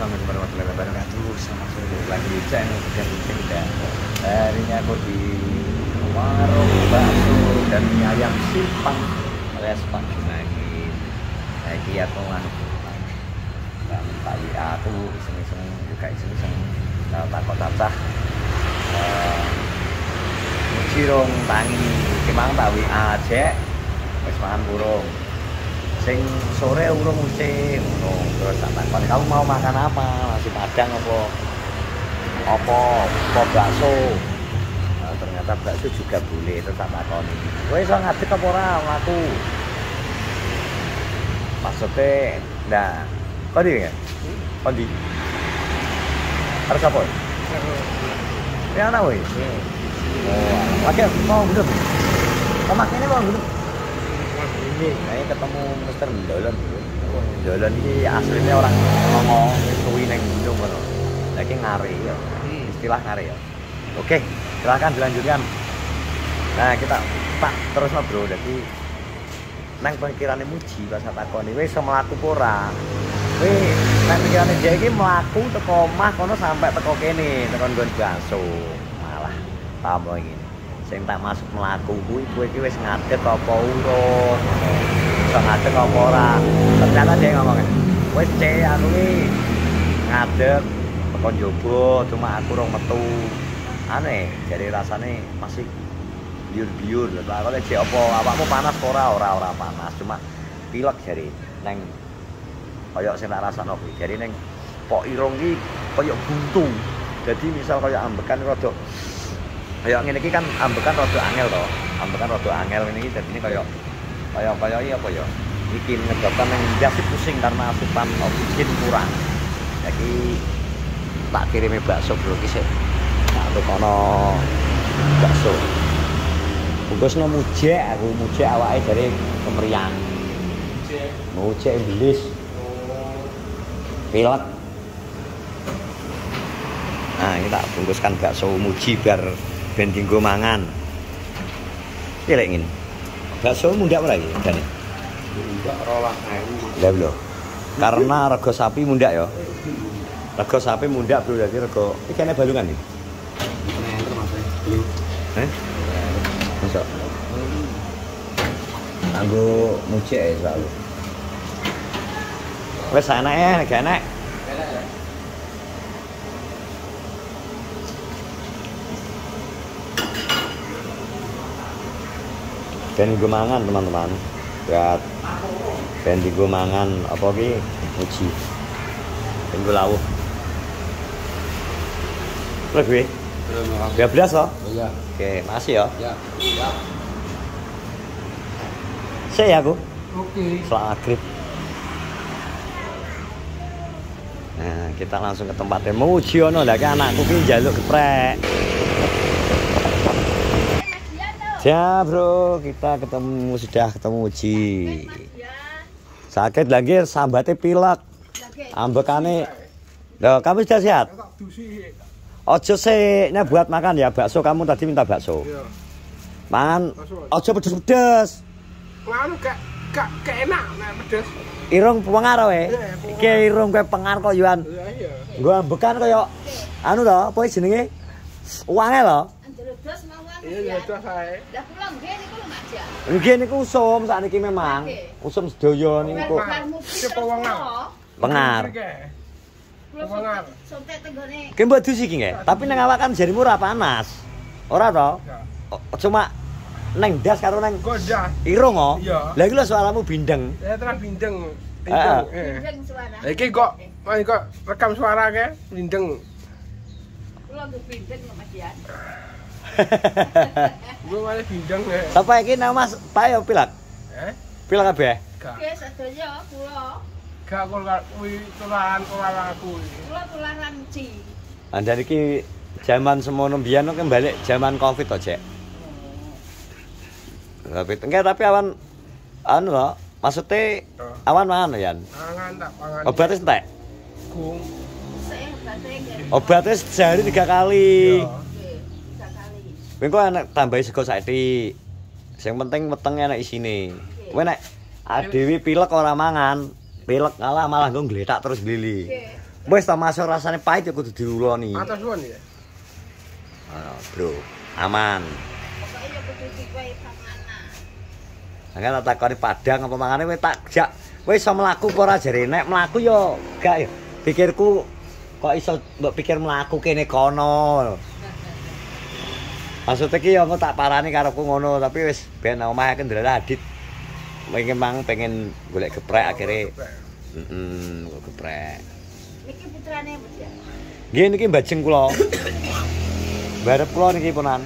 Assalamualaikum warahmatullahi wabarakatuh. Selamat sore lagi di channel Hujan dan hari ini aku di warung bakso dan mie ayam simpang alias Pak Junaikin. Lagi aku tadi aku iseng-iseng juga iseng-iseng takut cacah cirong tangi kemang tawi aja wis mangan burung sing sore urung musim terus tak takon kamu mau makan apa, nasi padang apa bakso. Nah, ternyata bakso juga boleh, terus tak takoni kowe iso ngadeg apa ora aku maksudnya nah kondi ya kondi harus apa ya anak woi oh lagi mau gendut ini mau gendut ini ketemu Mr. Dolan. Dolan ini aslinya orang ngomong suwi neng gunung ngono. Lagi ngari ya. Istilah ngari ya. Oke, silakan dilanjutkan. Nah, kita tak terus bro. Jadi nang pengkirane muji pas takoni wis iso mlaku apa ora. Kowe nang pengkirane dia iki mlaku teko omah kono sampai teko kene, teko nggon bakso. Malah tambah ngene. Sing tak masuk mlaku kuwi kowe iki wis ngadeg apa urung iso ngadeg apa ora. Ternyata dia ngomong wis cek aku iki ngadeg teko njaba cuma aku urung metu aneh jadi rasane masih biur-biur lho aku lek cek apa awakmu panas ora panas cuma pilek jare neng kaya sing tak rasakno kuwi jare neng pok irung iki kaya buntu jadi misal kaya ambekan rada kaya ngene iki kan ambekan rada angel to. Ambekan rada angel ngene iki dadine kaya iya apa ya? Iki menyebabkan yang biasa pusing karena asupan oksigen kurang. Jadi tak kirimi bakso bro iki sik. Tak tukono bakso. Bungkusno mujek aku mujek awake dari kemerian. Mujek iblis. Pilek. Nah, ini tak bungkuskan bakso muji biar ben dinggo mangan. Iki lek ngene. Bakso mundak ora iki jane? Mundak 12.000. Lah lho. Karena rego sapi mundak ya. Rego sapi mundak bro dadi rego iki kene balungan iki. Enter Mas. Belum. Masuk. Anggo mucik ya selalu. Wes anake gak enak. Ben gue mangan teman-teman. Lihat. Ben gue mangan apa ki muji. Ben gue lawuh. Lebih. 12 loh. Iya. Oke, makasih ya. Ya. Ya. Sik ya aku. Oke. Selamat maghrib. Nah, kita langsung ke tempatnya muji ono lha ki anakku ki njaluk geprek. Ya bro, kita sudah ketemu Uji. Sakit lagi, sambatnya pilek. Ambekane. Loh, kamu sudah sehat? Ojo sih, ini buat makan ya bakso. Kamu tadi minta bakso. Mangan, ojo pedes-pedes. Nganu gak enak nek pedes. Irung pengar we. Iki irung kowe pengar kok yuan. Iya. Gua ambekan kaya anu to, apa jenenge? Uange lho. Iya, sudah saya. Lah kula nggih niku lho Mas ya. Nggih niku usum sakniki memang. Usum sedaya niku. Pengar. Kula sontek tenggone. Ki mbok dus iki nggih, tapi nang awak kan jarimu ora panas. Ora to? Cuma neng das karo neng Godas. irung oh. Iya. Lah iki lho suaramu bindeng. Saya terus bindeng. Bindeng suara. Iki kok rekam suara ke bindeng. Kula nggih bindeng lho Mas ya. Gue malah bindeng ya. Sapa iki nang Mas Pak yo pilek? Pilek kabeh. Gak. Nggih sedaya kula. Gak kuwi tularan aku. Kula tularan Ci. Andan iki zaman semono mbiyen kok balik zaman Covid to, Cek. Tapi awan anu lho, maksudnya awan mangan ya. Mangan tak mangan. Obatnya entek. Gung. Saya obatnya nggih. Obatnya sehari 3 kali. Iya. Nggih, 3 kali. Kowe kok enak tambahi sego saiki. Sing penting wetenge enak isine. Kowe nek dhewe pilek ora mangan, pilek malah nggo ngletak terus glili. Nggih. Wis ta masuk rasane pahit ya kudu diuloni. Matur suwun ya. Bro, aman. Pokoknya ya kudu dikowe panganan. Angel tak takoni Padang apa mangane kowe tak jak. Kowe iso mlaku apa ora jare nek mlaku yo gak ya. Pikirku kok iso mbok pikir mlaku kene kono. Maksudnya ki apa tak parani karepku ngono tapi wis ben omah kendel Adit. Pengen golek geprek akhirnya. Geprek. Niki putrane Mas ya. Nggih niki mbajeng kula. Barep kula niki punan.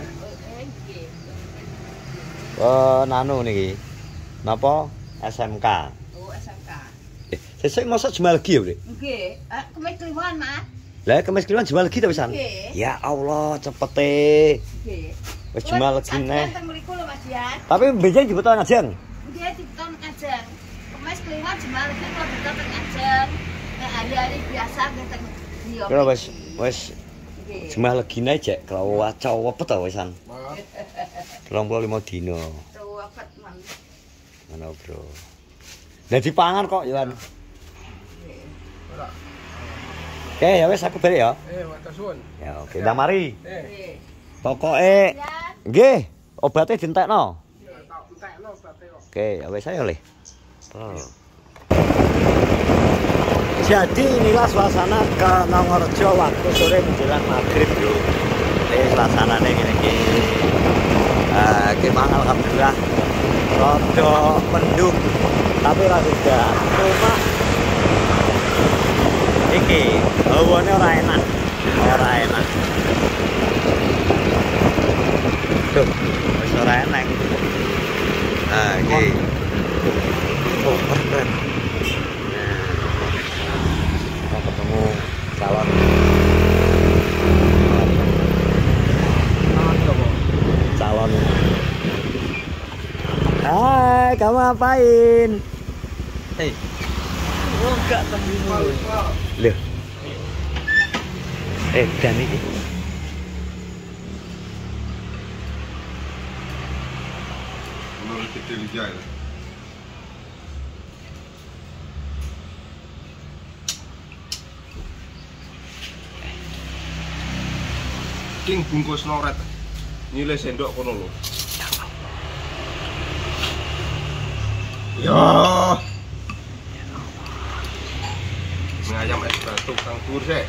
Nanu niki. Napa? SMK. Oh, SMK. Sesuk mosok jual lagi ya, Bre? Nggih. Kemis Kliwon, Mas. Lah kemis Kliwon jual lagi ta wisan? Nggih. Ya Allah, cepete. Nggih. Wis jual lagi neh. Teng mriku lho Mas ya. Tapi benjing dibeto ngajeng. Nggih, dibeton ngajeng. Kemis Kliwon jual lagi kalau beton teng ngajeng. Nek hari-hari biasa nggih teng Rio. Kira wis jual lagi neh jek kalau waca wepet ta wisan. 25 dino. Wepet man. Ngono, Bro. Lah dipangan kok, Yohan. Oke, ya wis aku balik ya. Matur suwun. Ya oke, ndang mari. Nggih. Pokoke nggih, obate dientekno. Tak entekno berarti kok. Oke, ya wis ayo Le. Jadi inilah suasana ke Nongorjo waktu sore menjelang maghrib, Bro. Ini suasananya gini-gini. Memang alhamdulillah rada mendung tapi ora udan. Cuma iki hawane ora enak. Tuh, wis ora enak. Nah, iki. Oh, keren. Nah, ketemu calon. Calon. Hai, kamu ngapain? Hei. Oh, enggak temu. Loh. Dan iki. Menurut kita lijai lah. King bungkus noret. Nilai sendok kono lho. Ya. Ayam es batu kang dhuwur sik.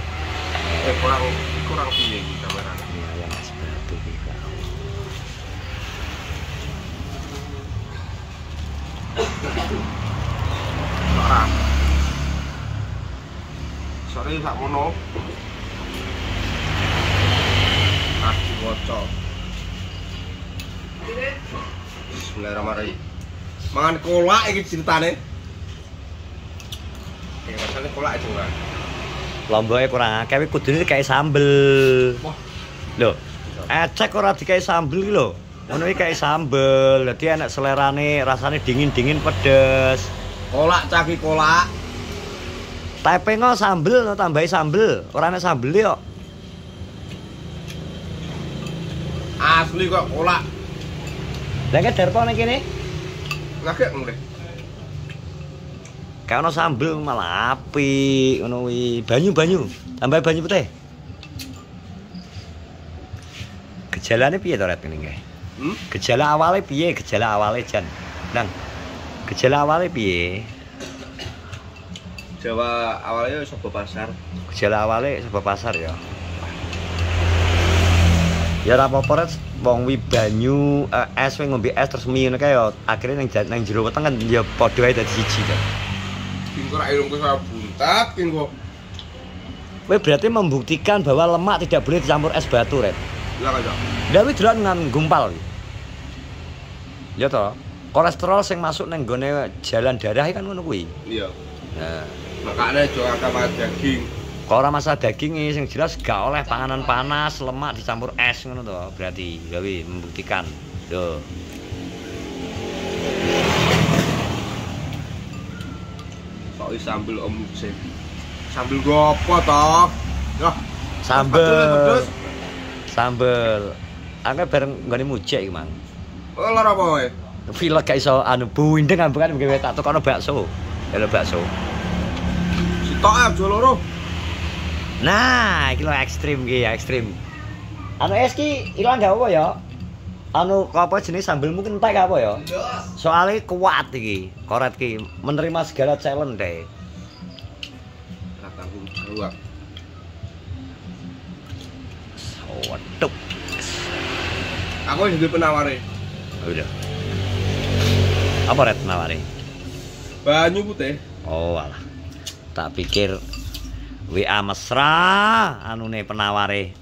Kurang piye iki kamerane. Ayam es batu iki. Ora. Sore sak mono. Bocor. Bismillahirrahmanirrahim. Mangan kolak iki ceritane. Rasane kolak itu kan. Lomboke kurang akeh kudune kayak sambel. Wah. Lho, ecek ora dikai sambel iki lho. Ngono iki kayak sambel. Dadi enak selerane, rasane dingin-dingin pedes. Kolak caki kolak. Tepengo sambel no tambahi sambel. Ora enak sambel kok. Asli kok kolak. Lah ke darpo ning kene. Ngagek ngono deh. Kayak ono sambel malah apik ngono kuwi. Banyu. Tambah banyu putih. Gejalane piye to Ret ngene kae? Gejala awale piye? Gejala awale Jan. Nang. Gejala awale piye? Jawa awalnya sego pasar. Gejala awale sebab pasar ya. Ya ora apa-apa Ret, wong wi banyu es wing ngombe es terus mie ngono kae ya akhire nang jero weteng kan ya padha ae dadi siji to. King kok irungku saya buntat king kok. Kowe berarti membuktikan bahwa lemak tidak boleh dicampur es batu, Ret. Lah kaya. Lah kuwi delok nang gumpal iki. Ya to, kolesterol sing masuk nang gone jalan darah kan ngono kuwi. Iya. Nah, Makanya jo agak daging. kalau ora masalah daging sing jelas gak oleh panganan panas, lemak dicampur es ngono to. Berarti ya kuwi membuktikan. Lho. Kok sambel om sing. Sambel gopo toh? Yo. Sambel. Sambel. Angke bareng nggone mujek iki, Mang. Oh lara apa wae? Pilek gak iso anu buindeng ambekan gawe tak tukono bakso. Ya lho bakso. Sitok aja loro. Nah, iki lho ekstrim ki, ekstrim. Anu es ki ilang gak apa ya? Anu apa jenis sambelmu ki entek apa ya? Soalnya kuat iki, koret ki menerima segala challenge deh. Tanggung jawab. Waduh. Aku yang jadi penaware. Udah. Apa red nawari? Banyu putih. Oh alah. Tak pikir WA mesra anune penaware.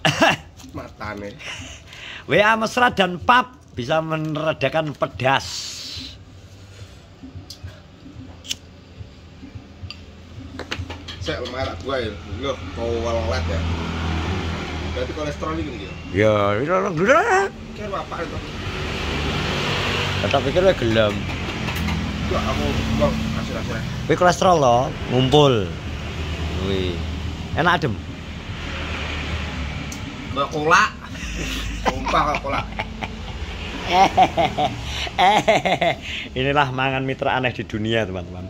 Matane. WA mesra dan pap bisa meredakan pedas. Saya lemah gua ya. Loh, kowelet ya. Berarti kolesterol ini gitu. Ya, itu udah. Kira apa itu? Tak pikir we gelem. Gua aku mau hasil-hasilnya. Kuwi kolesterol lo, ngumpul. Wih. Enak adem. Mbak kolak. Sumpah kalau kolak. Inilah mangan mitra aneh di dunia, teman-teman.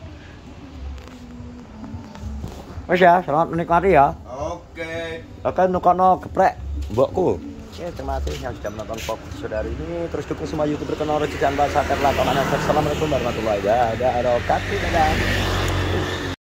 Wes ya, selamat menikmati ya. Oke. Oke, nukono geprek mbokku. Oke, terima kasih yang sudah menonton vlog saudari ini. Terus dukung semua YouTuber kenal jangan lupa subscribe, like, comment, dan share. Assalamualaikum warahmatullahi wabarakatuh. Dadah.